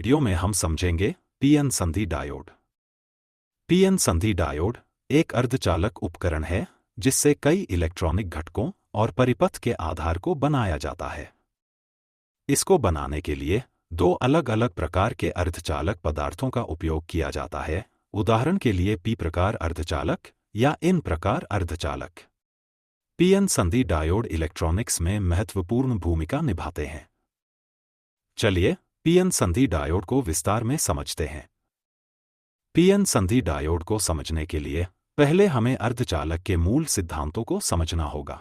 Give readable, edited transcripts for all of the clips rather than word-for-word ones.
Video में हम समझेंगे पीएन संधि डायोड। पीएन संधि डायोड एक अर्धचालक उपकरण है जिससे कई इलेक्ट्रॉनिक घटकों और परिपथ के आधार को बनाया जाता है। इसको बनाने के लिए दो अलग अलग प्रकार के अर्धचालक पदार्थों का उपयोग किया जाता है, उदाहरण के लिए पी प्रकार अर्धचालक या एन प्रकार अर्धचालक। पीएन संधि डायोड इलेक्ट्रॉनिक्स में महत्वपूर्ण भूमिका निभाते हैं। चलिए पीएन संधि डायोड को विस्तार में समझते हैं। पीएन संधि डायोड को समझने के लिए पहले हमें अर्धचालक के मूल सिद्धांतों को समझना होगा।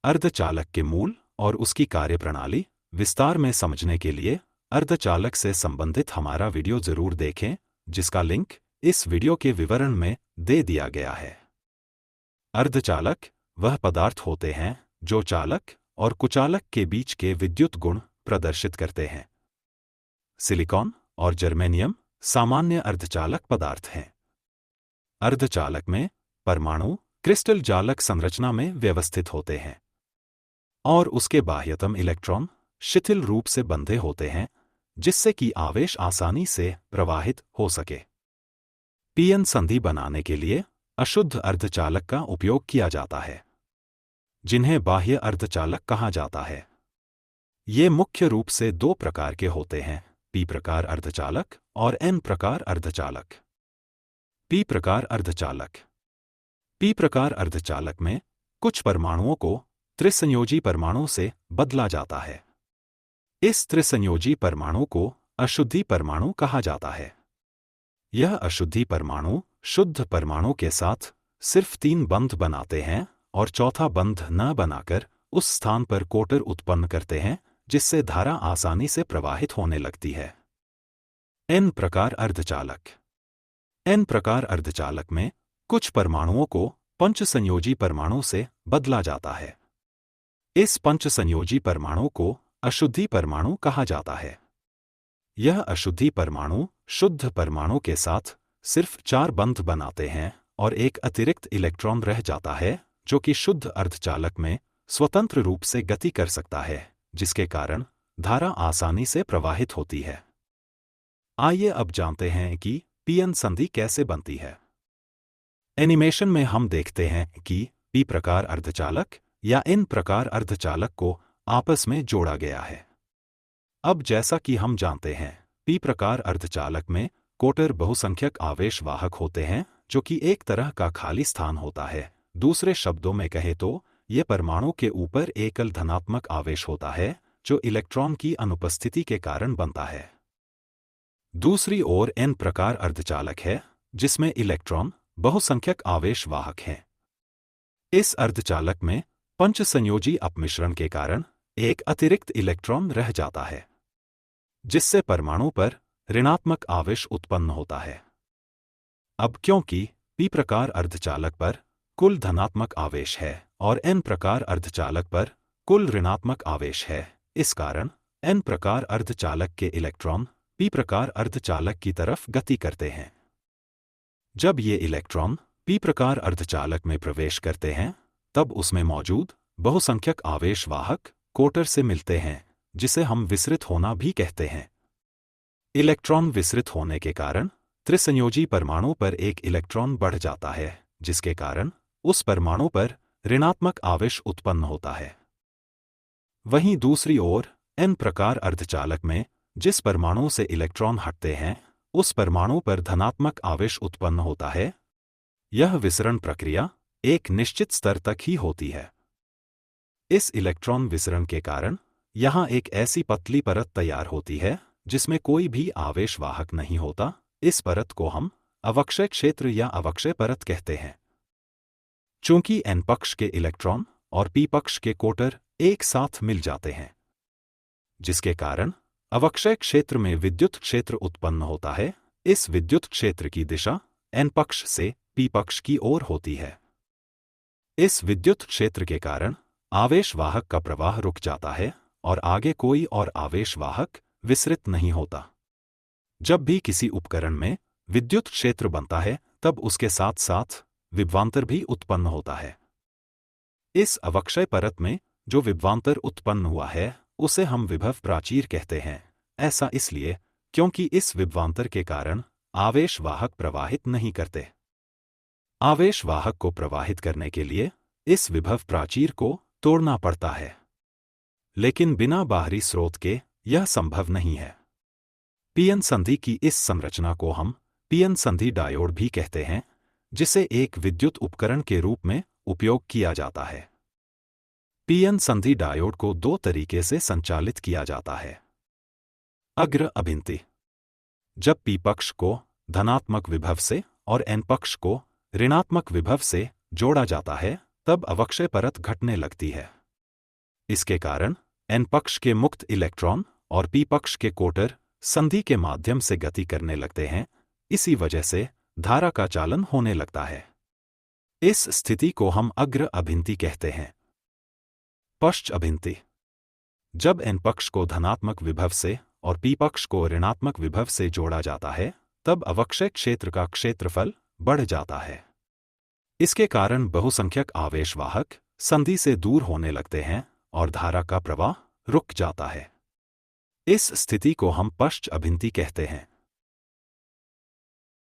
अर्धचालक के मूल और उसकी कार्यप्रणाली विस्तार में समझने के लिए अर्धचालक से संबंधित हमारा वीडियो जरूर देखें, जिसका लिंक इस वीडियो के विवरण में दे दिया गया है। अर्धचालक वह पदार्थ होते हैं जो चालक और कुचालक के बीच के विद्युत गुण प्रदर्शित करते हैं। सिलिकॉन और जर्मेनियम सामान्य अर्धचालक पदार्थ हैं। अर्धचालक में परमाणु क्रिस्टल जालक संरचना में व्यवस्थित होते हैं और उसके बाह्यतम इलेक्ट्रॉन शिथिल रूप से बंधे होते हैं, जिससे कि आवेश आसानी से प्रवाहित हो सके। पीएन संधि बनाने के लिए अशुद्ध अर्धचालक का उपयोग किया जाता है, जिन्हें बाह्य अर्धचालक कहा जाता है। ये मुख्य रूप से दो प्रकार के होते हैं, पी प्रकार अर्धचालक और एन प्रकार अर्धचालक। पी प्रकार अर्धचालक। पी प्रकार अर्धचालक में कुछ परमाणुओं को त्रिसंयोजी परमाणु से बदला जाता है। इस त्रिसंयोजी परमाणु को अशुद्धि परमाणु कहा जाता है। यह अशुद्धि परमाणु शुद्ध परमाणु के साथ सिर्फ 3 बंध बनाते हैं और चौथा बंध न बनाकर उस स्थान पर कोटर उत्पन्न करते हैं, जिससे धारा आसानी से प्रवाहित होने लगती है। एन प्रकार अर्धचालक। एन प्रकार अर्धचालक में कुछ परमाणुओं को पंचसंयोजी परमाणु से बदला जाता है। इस पंचसंयोजी परमाणु को अशुद्धि परमाणु कहा जाता है। यह अशुद्धि परमाणु शुद्ध परमाणु के साथ सिर्फ 4 बंध बनाते हैं और एक अतिरिक्त इलेक्ट्रॉन रह जाता है, जो कि शुद्ध अर्धचालक में स्वतंत्र रूप से गति कर सकता है, जिसके कारण धारा आसानी से प्रवाहित होती है। आइए अब जानते हैं कि पीएन संधि कैसे बनती है। एनिमेशन में हम देखते हैं कि पी प्रकार अर्धचालक या एन प्रकार अर्धचालक को आपस में जोड़ा गया है। अब जैसा कि हम जानते हैं, पी प्रकार अर्धचालक में कोटर बहुसंख्यक आवेश वाहक होते हैं, जो कि एक तरह का खाली स्थान होता है। दूसरे शब्दों में कहें तो ये परमाणु के ऊपर एकल धनात्मक आवेश होता है, जो इलेक्ट्रॉन की अनुपस्थिति के कारण बनता है। दूसरी ओर एन प्रकार अर्धचालक है, जिसमें इलेक्ट्रॉन बहुसंख्यक आवेश वाहक हैं। इस अर्धचालक में पंचसंयोजी अपमिश्रण के कारण एक अतिरिक्त इलेक्ट्रॉन रह जाता है, जिससे परमाणु पर ऋणात्मक आवेश उत्पन्न होता है। अब क्योंकि पी प्रकार अर्धचालक पर कुल धनात्मक आवेश है और एन प्रकार अर्धचालक पर कुल ऋणात्मक आवेश है, इस कारण एन प्रकार अर्धचालक के इलेक्ट्रॉन पी प्रकार अर्धचालक की तरफ गति करते हैं। जब ये इलेक्ट्रॉन पी प्रकार अर्धचालक में प्रवेश करते हैं, तब उसमें मौजूद बहुसंख्यक आवेश वाहक कोटर से मिलते हैं, जिसे हम विसरित होना भी कहते हैं। इलेक्ट्रॉन विसरित होने के कारण त्रिसंयोजी परमाणु पर एक इलेक्ट्रॉन बढ़ जाता है, जिसके कारण उस परमाणु पर ऋणात्मक आवेश उत्पन्न होता है। वहीं दूसरी ओर एन प्रकार अर्धचालक में जिस परमाणु से इलेक्ट्रॉन हटते हैं, उस परमाणु पर धनात्मक आवेश उत्पन्न होता है। यह विसरण प्रक्रिया एक निश्चित स्तर तक ही होती है। इस इलेक्ट्रॉन विसरण के कारण यहाँ एक ऐसी पतली परत तैयार होती है जिसमें कोई भी आवेश वाहक नहीं होता। इस परत को हम अवक्षय क्षेत्र या अवक्षय परत कहते हैं। चूंकि एन पक्ष के इलेक्ट्रॉन और पी पक्ष के कोटर एक साथ मिल जाते हैं, जिसके कारण अवक्षय क्षेत्र में विद्युत क्षेत्र उत्पन्न होता है। इस विद्युत क्षेत्र की दिशा एन पक्ष से पी पक्ष की ओर होती है। इस विद्युत क्षेत्र के कारण आवेश वाहक का प्रवाह रुक जाता है और आगे कोई और आवेश वाहक विसरित नहीं होता। जब भी किसी उपकरण में विद्युत क्षेत्र बनता है, तब उसके साथ साथ विभवांतर भी उत्पन्न होता है। इस अवक्षय परत में जो विभवांतर उत्पन्न हुआ है, उसे हम विभव प्राचीर कहते हैं। ऐसा इसलिए क्योंकि इस विभवांतर के कारण आवेश वाहक प्रवाहित नहीं करते। आवेश वाहक को प्रवाहित करने के लिए इस विभव प्राचीर को तोड़ना पड़ता है, लेकिन बिना बाहरी स्रोत के यह संभव नहीं है। पीएन संधि की इस संरचना को हम पीएन संधि डायोड भी कहते हैं, जिसे एक विद्युत उपकरण के रूप में उपयोग किया जाता है। पीएन संधि डायोड को दो तरीके से संचालित किया जाता है। अग्र अभिंति: जब पी पक्ष को धनात्मक विभव से और एन पक्ष को ऋणात्मक विभव से जोड़ा जाता है, तब अवक्षय परत घटने लगती है। इसके कारण एन पक्ष के मुक्त इलेक्ट्रॉन और पी पक्ष के कोटर संधि के माध्यम से गति करने लगते हैं। इसी वजह से धारा का चालन होने लगता है। इस स्थिति को हम अग्र अभिंति कहते हैं। पश्च अभिंति: जब एन पक्ष को धनात्मक विभव से और पी पक्ष को ऋणात्मक विभव से जोड़ा जाता है, तब अवक्षय क्षेत्र का क्षेत्रफल बढ़ जाता है। इसके कारण बहुसंख्यक आवेशवाहक संधि से दूर होने लगते हैं और धारा का प्रवाह रुक जाता है। इस स्थिति को हम पश्च अभिंति कहते हैं।